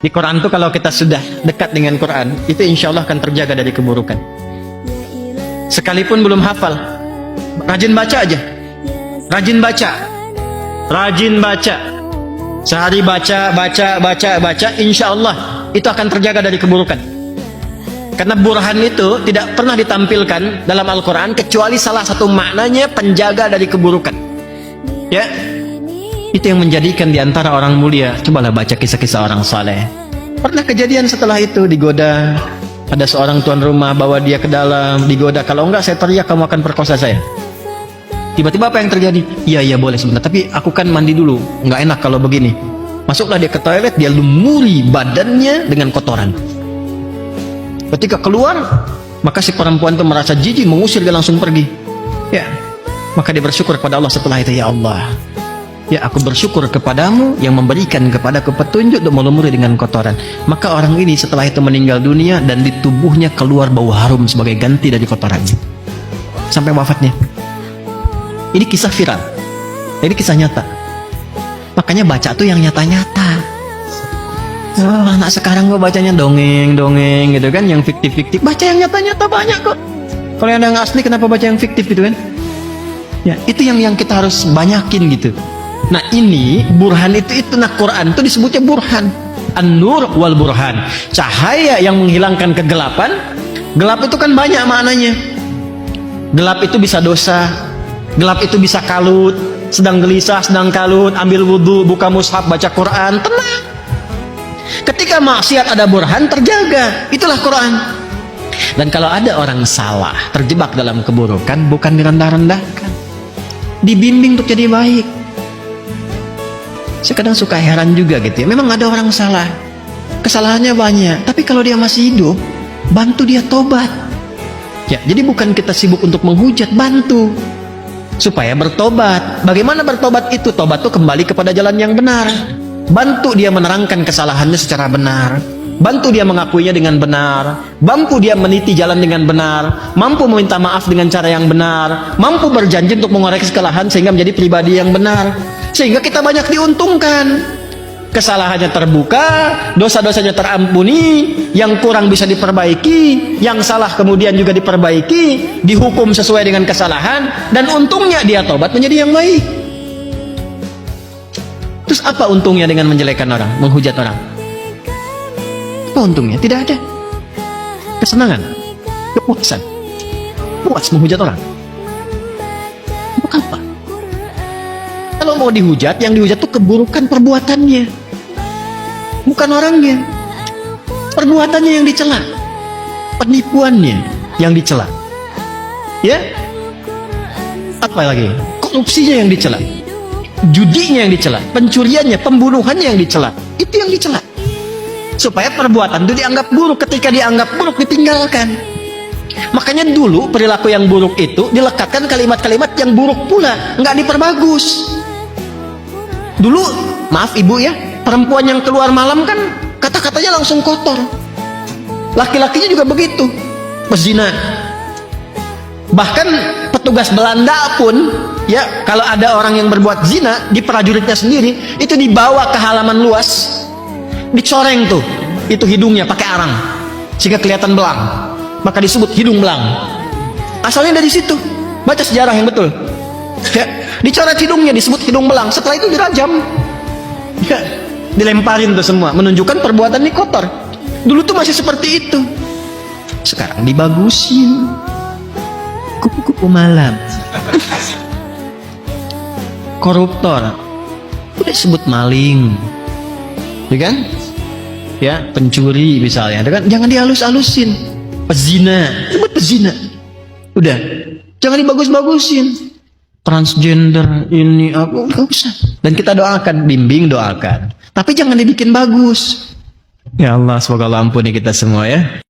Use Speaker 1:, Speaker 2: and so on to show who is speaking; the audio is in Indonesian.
Speaker 1: Di Quran tuh kalau kita sudah dekat dengan Quran, itu insya Allah akan terjaga dari keburukan. Sekalipun belum hafal, rajin baca aja. Rajin baca. Rajin baca. Sehari baca, insya Allah itu akan terjaga dari keburukan. Karena burhan itu tidak pernah ditampilkan dalam Al-Quran kecuali salah satu maknanya penjaga dari keburukan. Ya, itu yang menjadikan diantara orang mulia. Cobalah baca kisah-kisah orang saleh. Pernah kejadian setelah itu digoda. Ada seorang tuan rumah bawa dia ke dalam, digoda. Kalau enggak saya teriak kamu akan perkosa saya. Tiba-tiba apa yang terjadi? Iya boleh sebentar, tapi aku kan mandi dulu. Enggak enak kalau begini. Masuklah dia ke toilet, dia lumuri badannya dengan kotoran. Ketika keluar, maka si perempuan itu merasa jijik, mengusir, dia langsung pergi. Ya, maka dia bersyukur kepada Allah setelah itu. Ya Allah, ya aku bersyukur kepadamu yang memberikan kepadaku petunjuk untuk melumuri dengan kotoran. Maka orang ini setelah itu meninggal dunia dan di tubuhnya keluar bau harum sebagai ganti dari kotorannya sampai wafatnya. Ini kisah viral, ini kisah nyata. Makanya baca tuh yang nyata-nyata. Oh, anak sekarang gua bacanya dongeng gitu kan, yang fiktif-fiktif. Baca yang nyata-nyata banyak kok. Kalau yang asli kenapa baca yang fiktif gitu kan? Ya, itu yang kita harus banyakin gitu. Nah ini burhan itu nah Quran itu disebutnya burhan. An-nur wal burhan. Cahaya yang menghilangkan kegelapan. Gelap itu kan banyak maknanya. Gelap itu bisa dosa. Gelap itu bisa kalut. Sedang gelisah, sedang kalut. Ambil wudhu, buka mushaf, baca Quran. Tenang. Ketika maksiat ada burhan terjaga. Itulah Quran. Dan kalau ada orang salah terjebak dalam keburukan, bukan direndah-rendahkan, dibimbing untuk jadi baik. Saya kadang suka heran juga gitu ya. Memang ada orang salah, kesalahannya banyak, tapi kalau dia masih hidup, bantu dia tobat. Ya, jadi bukan kita sibuk untuk menghujat, bantu supaya bertobat. Bagaimana bertobat itu? Tobat itu kembali kepada jalan yang benar. Bantu dia menerangkan kesalahannya secara benar. Bantu dia mengakuinya dengan benar. Mampu dia meniti jalan dengan benar. Mampu meminta maaf dengan cara yang benar. Mampu berjanji untuk mengoreksi kesalahan sehingga menjadi pribadi yang benar. Sehingga kita banyak diuntungkan. Kesalahannya terbuka, dosa-dosanya terampuni, yang kurang bisa diperbaiki, yang salah kemudian juga diperbaiki, dihukum sesuai dengan kesalahan, dan untungnya dia tobat menjadi yang baik. Terus apa untungnya dengan menjelekkan orang, menghujat orang? Apa untungnya? Tidak ada. Kesenangan, kepuasan, puas menghujat orang. Untuk apa? Kalau mau dihujat, yang dihujat itu keburukan perbuatannya, bukan orangnya. Perbuatannya yang dicela, penipuannya yang dicela. Ya? Apa lagi? Korupsinya yang dicela, judinya yang dicela, pencuriannya, pembunuhannya yang dicela. Itu yang dicela. Supaya perbuatan itu dianggap buruk. Ketika dianggap buruk, ditinggalkan. Makanya dulu perilaku yang buruk itu dilekatkan kalimat-kalimat yang buruk pula, nggak diperbagus. Dulu, maaf ibu ya, perempuan yang keluar malam kan kata-katanya langsung kotor. Laki-lakinya juga begitu, pezina. Bahkan petugas Belanda pun ya, kalau ada orang yang berbuat zina di prajuritnya sendiri, itu dibawa ke halaman luas, dicoreng tuh itu hidungnya pakai arang sehingga kelihatan belang, maka disebut hidung belang. Asalnya dari situ. Baca sejarah yang betul ya, dicoret hidungnya disebut hidung belang. Setelah itu dirajam ya, dilemparin tuh semua, menunjukkan perbuatan ini kotor. Dulu tuh masih seperti itu, sekarang dibagusin. Kupu-kupu malam. Koruptor udah disebut maling, ya kan? Ya, pencuri misalnya, kan? Jangan dihalus-halusin. Pezina, sebut pezina. Udah, jangan dibagus-bagusin. Transgender ini aku nggak usah. Dan kita doakan, bimbing, doakan. Tapi jangan dibikin bagus. Ya Allah, semoga Allah ampuni kita semua ya.